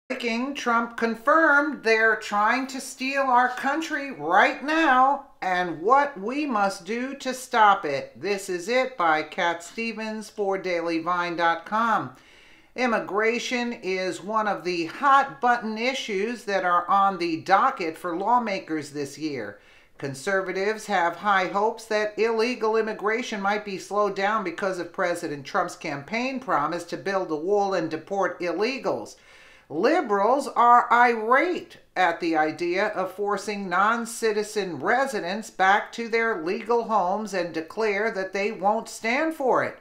Breaking, Trump confirmed they're trying to steal our country right now and what we must do to stop it. This is it by Cat Stevens for DailyVine.com. Immigration is one of the hot button issues that are on the docket for lawmakers this year. Conservatives have high hopes that illegal immigration might be slowed down because of President Trump's campaign promise to build a wall and deport illegals. Liberals are irate at the idea of forcing non-citizen residents back to their legal homes and declare that they won't stand for it.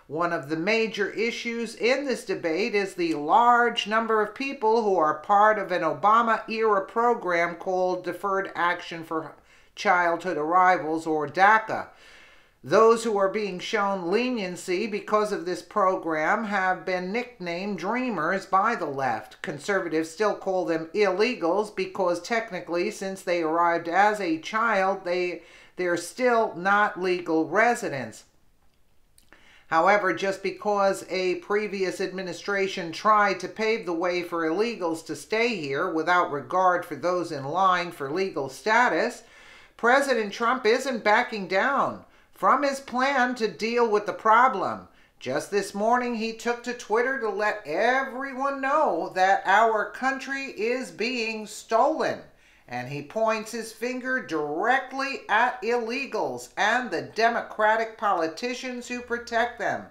One of the major issues in this debate is the large number of people who are part of an Obama-era program called Deferred Action for Childhood Arrivals, or DACA. Those who are being shown leniency because of this program have been nicknamed dreamers by the left. Conservatives still call them illegals because technically, since they arrived as a child, they're still not legal residents. However, just because a previous administration tried to pave the way for illegals to stay here without regard for those in line for legal status, President Trump isn't backing down from his plan to deal with the problem. Just this morning, he took to Twitter to let everyone know that our country is being stolen. And he points his finger directly at illegals and the Democratic politicians who protect them.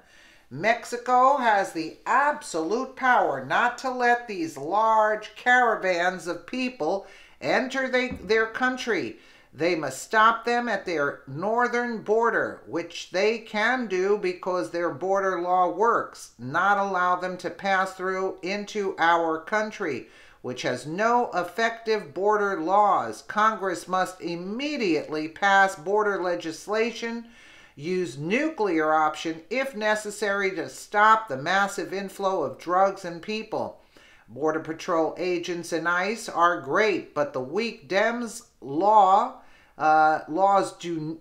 Mexico has the absolute power not to let these large caravans of people enter their country. They must stop them at their northern border, which they can do because their border law works, not allow them to pass through into our country, which has no effective border laws. Congress must immediately pass border legislation, use nuclear option if necessary to stop the massive inflow of drugs and people. Border Patrol agents and ICE are great, but the weak Dems laws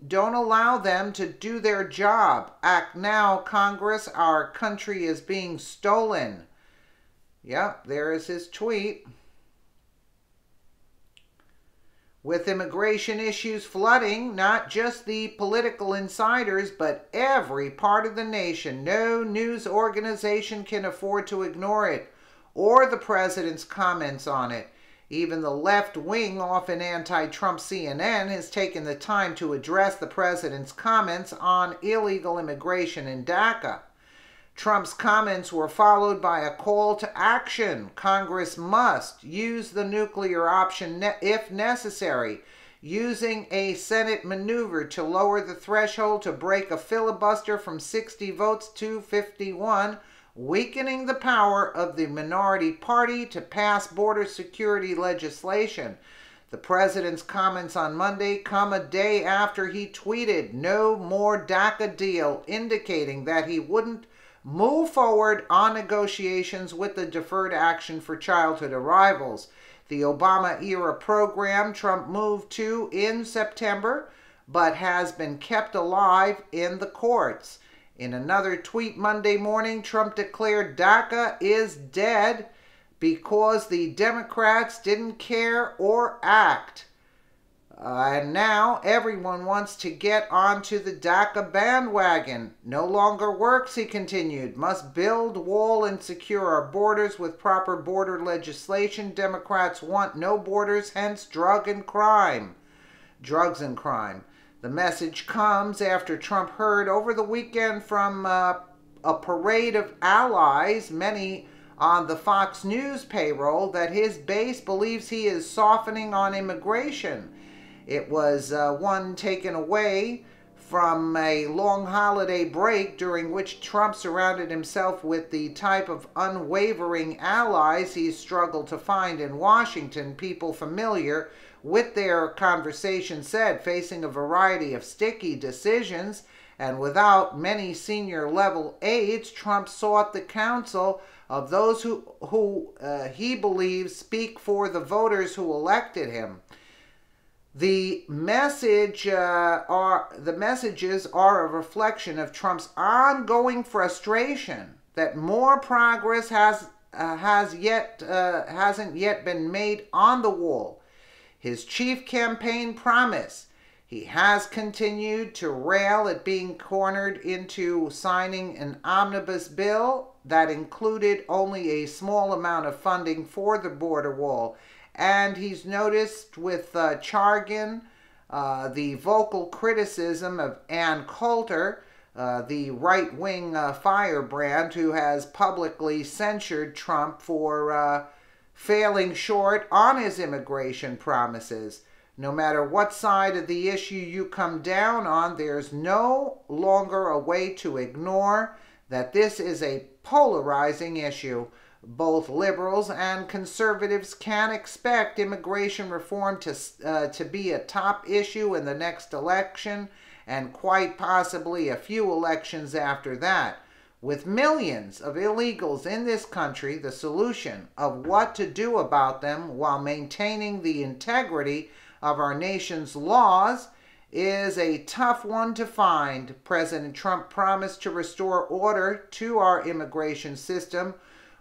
don't allow them to do their job. Act now, Congress. Our country is being stolen. Yep, there is his tweet. With immigration issues flooding not just the political insiders, but every part of the nation, no news organization can afford to ignore it or the president's comments on it. Even the left wing, often anti-Trump CNN, has taken the time to address the president's comments on illegal immigration in DACA. Trump's comments were followed by a call to action. Congress must use the nuclear option if necessary, using a Senate maneuver to lower the threshold to break a filibuster from 60 votes to 51, weakening the power of the minority party to pass border security legislation. The president's comments on Monday come a day after he tweeted "No more DACA deal," indicating that he wouldn't move forward on negotiations with the Deferred Action for Childhood Arrivals, the Obama-era program Trump moved to in September, but has been kept alive in the courts. In another tweet Monday morning, Trump declared DACA is dead because the Democrats didn't care or act. And now everyone wants to get onto the DACA bandwagon. No longer works, he continued. Must build wall and secure our borders with proper border legislation. Democrats want no borders, hence drugs and crime. The message comes after Trump heard over the weekend from a parade of allies, many on the Fox News payroll, that his base believes he is softening on immigration. It was one taken away from a long holiday break during which Trump surrounded himself with the type of unwavering allies he's struggled to find in Washington, people familiar with their conversation said, facing a variety of sticky decisions and without many senior level aides, Trump sought the counsel of those who he believes speak for the voters who elected him. The messages are a reflection of Trump's ongoing frustration that more progress hasn't yet been made on the wall. His chief campaign promise. He has continued to rail at being cornered into signing an omnibus bill that included only a small amount of funding for the border wall. And he's noticed with Chargan the vocal criticism of Ann Coulter, the right-wing firebrand who has publicly censured Trump for failing short on his immigration promises. No matter what side of the issue you come down on, there's no longer a way to ignore that this is a polarizing issue. Both liberals and conservatives can expect immigration reform to be a top issue in the next election, and quite possibly a few elections after that. With millions of illegals in this country, the solution of what to do about them while maintaining the integrity of our nation's laws is a tough one to find. President Trump promised to restore order to our immigration system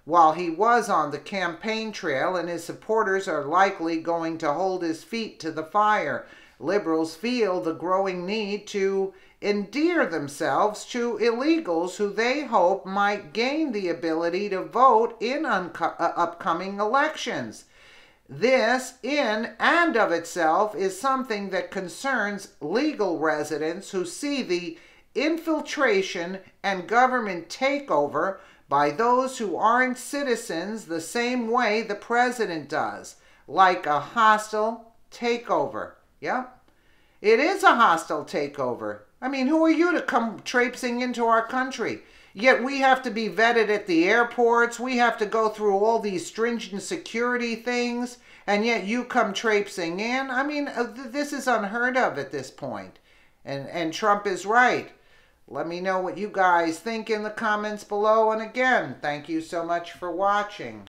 while he was on the campaign trail, and his supporters are likely going to hold his feet to the fire. Liberals feel the growing need to endear themselves to illegals who they hope might gain the ability to vote in upcoming elections. This, in and of itself, is something that concerns legal residents who see the infiltration and government takeover by those who aren't citizens the same way the president does, like a hostile takeover. Yep, it is a hostile takeover. I mean, who are you to come traipsing into our country? Yet we have to be vetted at the airports. We have to go through all these stringent security things, and yet you come traipsing in. I mean, this is unheard of at this point. And Trump is right. Let me know what you guys think in the comments below. And again, thank you so much for watching.